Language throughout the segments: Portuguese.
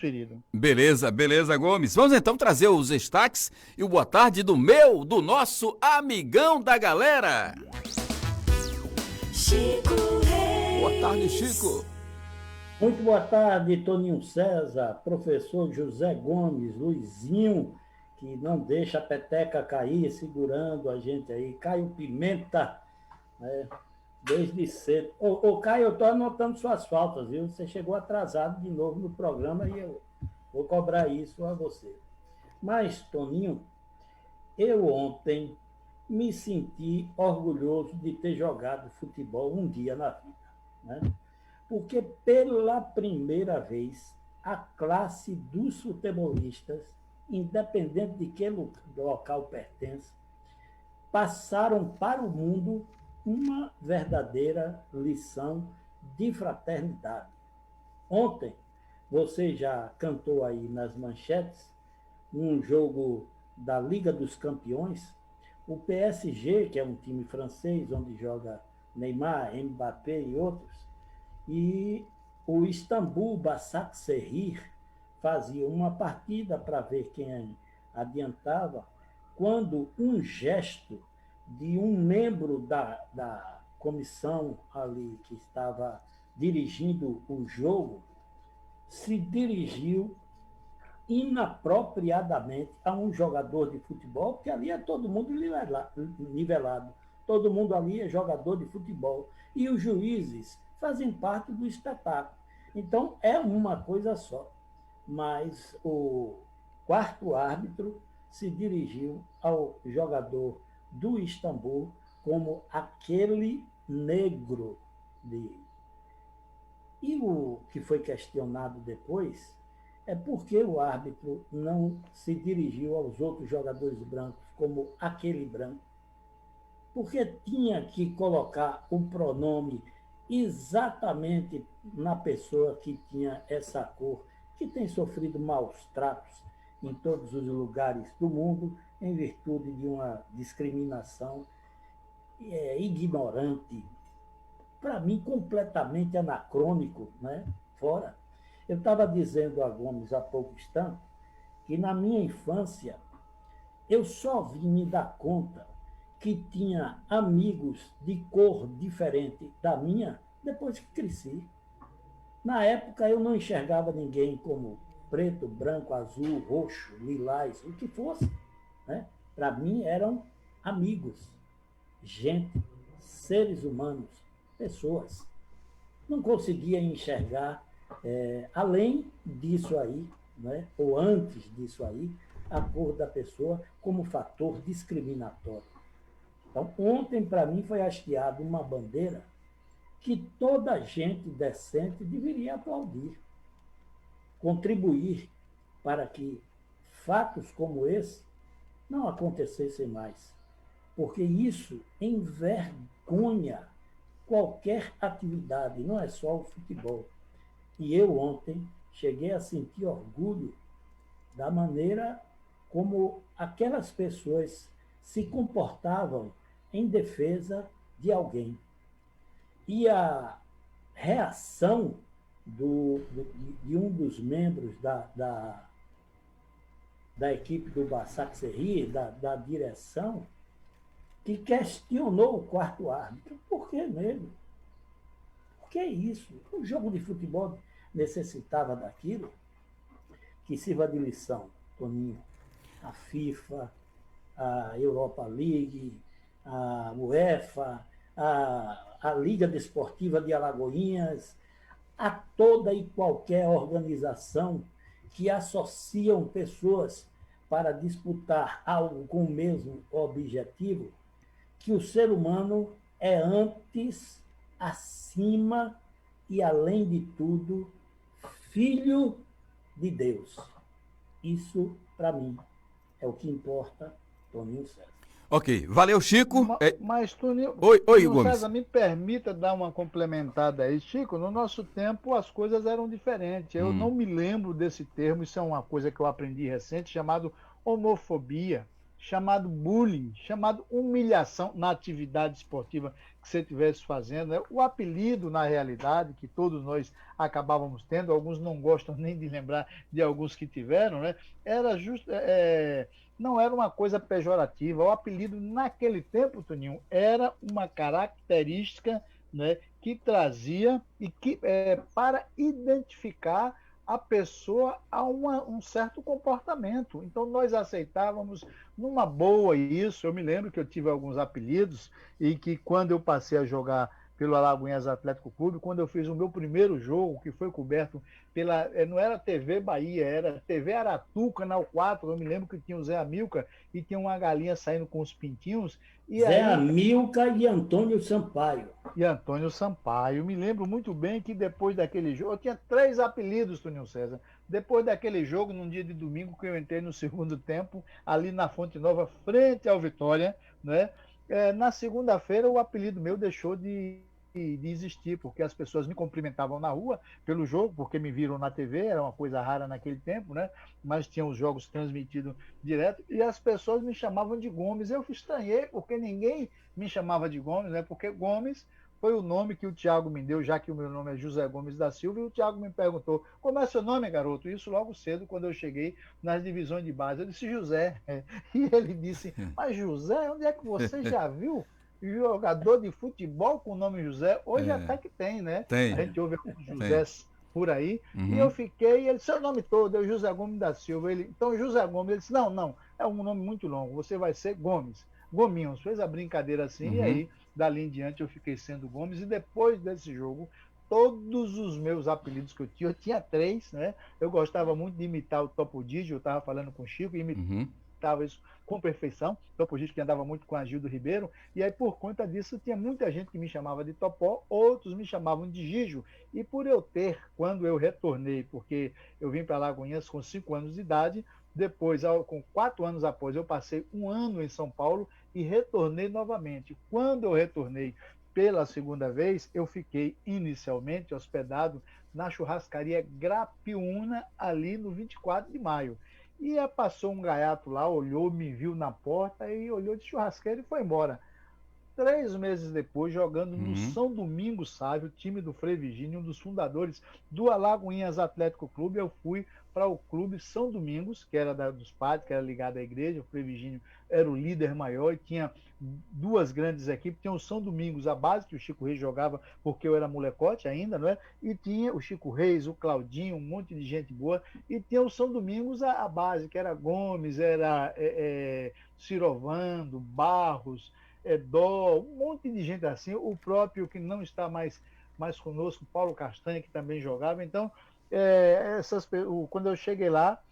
Querido. Beleza, beleza, Gomes. Vamos então trazer os destaques e o boa tarde do nosso amigão da galera. Chico Boa tarde, Reis. Chico. Muito boa tarde, Toninho César, professor José Gomes, Luizinho, que não deixa a peteca cair, segurando a gente aí, Caio Pimenta, né, desde cedo. Ô, Caio, eu estou anotando suas faltas, viu? Você chegou atrasado de novo no programa e eu vou cobrar isso a você. Mas, Toninho, eu ontem me senti orgulhoso de ter jogado futebol um dia na vida, né? Porque pela primeira vez a classe dos futebolistas, independente de que local pertence, passaram para o mundo uma verdadeira lição de fraternidade. Ontem, você já cantou aí nas manchetes, um jogo da Liga dos Campeões, o PSG, que é um time francês, onde joga Neymar, Mbappé e outros, e o Istambul Başakşehir fazia uma partida para ver quem adiantava, quando um gesto de um membro da comissão ali que estava dirigindo o jogo se dirigiu inapropriadamente a um jogador de futebol, porque ali é todo mundo nivelado, todo mundo ali é jogador de futebol, e os juízes fazem parte do espetáculo. Então, é uma coisa só. Mas o quarto árbitro se dirigiu ao jogador do Istambul como aquele negro de. E o que foi questionado depois é porque o árbitro não se dirigiu aos outros jogadores brancos como aquele branco, porque tinha que colocar o pronome exatamente na pessoa que tinha essa cor, que tem sofrido maus tratos em todos os lugares do mundo, em virtude de uma discriminação ignorante, para mim completamente anacrônico, né? Fora. Eu estava dizendo a Gomes há pouco instante que na minha infância eu só vim me dar conta que tinha amigos de cor diferente da minha depois que cresci. Na época eu não enxergava ninguém como preto, branco, azul, roxo, lilás, o que fosse, né? Para mim eram amigos, gente, seres humanos, pessoas. Não conseguia enxergar, além disso aí, né? Ou antes disso aí, a cor da pessoa como fator discriminatório. Então, ontem, para mim, foi hasteada uma bandeira que toda gente decente deveria aplaudir, contribuir para que fatos como esse não acontecessem mais, porque isso envergonha qualquer atividade, não é só o futebol. E eu ontem cheguei a sentir orgulho da maneira como aquelas pessoas se comportavam em defesa de alguém. E a reação de um dos membros da equipe do Başakşehir, da direção, que questionou o quarto árbitro. Por que nele? Por que isso? O jogo de futebol necessitava daquilo? Que sirva de lição, Toninho. A FIFA, a Europa League, a UEFA, a Liga Desportiva de Alagoinhas, a toda e qualquer organização que associam pessoas para disputar algo com o mesmo objetivo, que o ser humano é antes, acima e, além de tudo, filho de Deus. Isso, para mim, é o que importa, Toninho César. Ok, valeu, Chico. Mas, Toninho, Oi, Gomes. César, me permita dar uma complementada aí. Chico, no nosso tempo as coisas eram diferentes. Eu não me lembro desse termo, isso é uma coisa que eu aprendi recente, chamado homofobia. chamado bullying, chamado humilhação na atividade esportiva que você estivesse fazendo, né? O apelido, na realidade, que todos nós acabávamos tendo, alguns não gostam nem de lembrar de alguns que tiveram, né? Era justo, não era uma coisa pejorativa. O apelido, naquele tempo, Toninho, era uma característica, né, que trazia e que para identificar a pessoa a um certo comportamento. Então, nós aceitávamos numa boa isso. Eu me lembro que eu tive alguns apelidos e que quando eu passei a jogar pelo Alagoinhas Atlético Clube, quando eu fiz o meu primeiro jogo, que foi coberto pela... Não era TV Bahia, era TV Aratu, Canal 4, eu me lembro que tinha o Zé Amilcar e tinha uma galinha saindo com os pintinhos. E Zé aí, Amilcar e Antônio Sampaio. e Antônio Sampaio. Me lembro muito bem que depois daquele jogo, eu tinha 3 apelidos, Toninho César. Depois daquele jogo, num dia de domingo, que eu entrei no segundo tempo, ali na Fonte Nova, frente ao Vitória, né? Na segunda-feira, o apelido meu deixou de existir, porque as pessoas me cumprimentavam na rua pelo jogo, porque me viram na TV, era uma coisa rara naquele tempo, né? Mas tinham os jogos transmitidos direto, e as pessoas me chamavam de Gomes. Eu estranhei, porque ninguém me chamava de Gomes, né? Porque Gomes foi o nome que o Thiago me deu, já que o meu nome é José Gomes da Silva, e o Thiago me perguntou, como é seu nome, garoto? Isso logo cedo, quando eu cheguei nas divisões de base. Eu disse, José. E ele disse, mas José, onde é que você já viu jogador de futebol com o nome José? Hoje até que tem, né? Tem. A gente ouve alguns Josés por aí. Uhum. E eu fiquei, ele, seu nome todo, é José Gomes da Silva. Ele, então, José Gomes, ele disse, não, é um nome muito longo, você vai ser Gomes. Gominhos, fez a brincadeira assim, e aí, dali em diante, eu fiquei sendo Gomes. E depois desse jogo, todos os meus apelidos que eu tinha 3, né? Eu gostava muito de imitar o Topo Digio, eu estava falando com o Chico, e imitava isso com perfeição. Topo Digio, que andava muito com a Gildo Ribeiro, e aí por conta disso tinha muita gente que me chamava de Topó, outros me chamavam de Gigio. E por eu ter, quando eu retornei, porque eu vim para Alagoinhas com 5 anos de idade, depois, com 4 anos após, eu passei 1 ano em São Paulo e retornei novamente. Quando eu retornei pela segunda vez, eu fiquei inicialmente hospedado na churrascaria Grapiúna, ali no 24 de maio. E passou um gaiato lá, olhou, me viu na porta e olhou de churrasqueiro e foi embora. 3 meses depois, jogando no São Domingos Sávio, time do Frei Virgínio, um dos fundadores do Alagoinhas Atlético Clube, eu fui para o clube São Domingos, que era dos padres, que era ligado à igreja. O Frei Virgínio era o líder maior e tinha 2 grandes equipes. Tinha o São Domingos, a base, que o Chico Reis jogava porque eu era molecote ainda, não é? E tinha o Chico Reis, o Claudinho, um monte de gente boa. E tinha o São Domingos, a base, que era Gomes, era Cirovando, Barros, Dó, um monte de gente assim, o próprio que não está mais conosco, Paulo Castanha, que também jogava. Então, quando eu cheguei lá,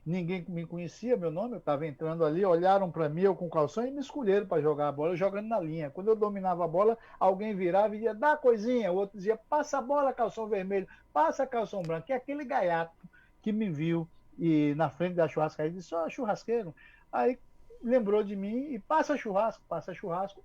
ninguém me conhecia, meu nome, eu estava entrando ali, olharam para mim, eu com calção, e me escolheram para jogar a bola, jogando na linha. Quando eu dominava a bola, alguém virava e dizia, dá coisinha, o outro dizia, passa a bola, calção vermelho, passa calção branco. E aquele gaiato que me viu e na frente da churrascaria disse, ó, churrasqueiro. Aí lembrou de mim e passa churrasco,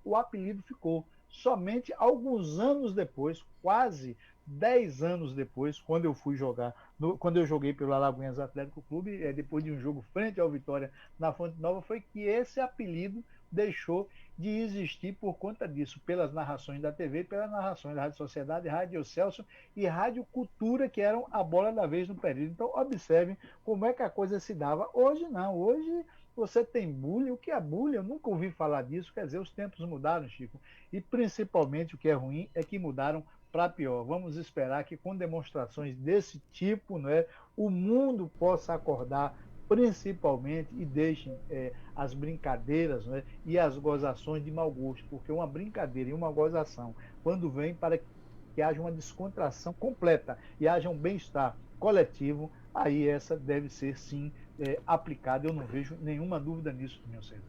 o apelido ficou. Somente alguns anos depois, quase 10 anos depois, quando eu fui jogar, quando eu joguei pelo Alagoinhas Atlético Clube, depois de um jogo frente ao Vitória na Fonte Nova, foi que esse apelido deixou de existir por conta disso, pelas narrações da TV, pelas narrações da Rádio Sociedade, Rádio Celso e Rádio Cultura, que eram a bola da vez no período. Então, observem como é que a coisa se dava. Hoje não, hoje você tem bullying. O que é bullying? Eu nunca ouvi falar disso. Quer dizer, os tempos mudaram, Chico. E principalmente o que é ruim é que mudaram para pior. Vamos esperar que com demonstrações desse tipo, né, o mundo possa acordar, principalmente, e deixem as brincadeiras, né, e as gozações de mau gosto, porque uma brincadeira e uma gozação, quando vem para que haja uma descontração completa e haja um bem-estar coletivo, aí essa deve ser sim aplicada. Eu não vejo nenhuma dúvida nisso, meu senhor.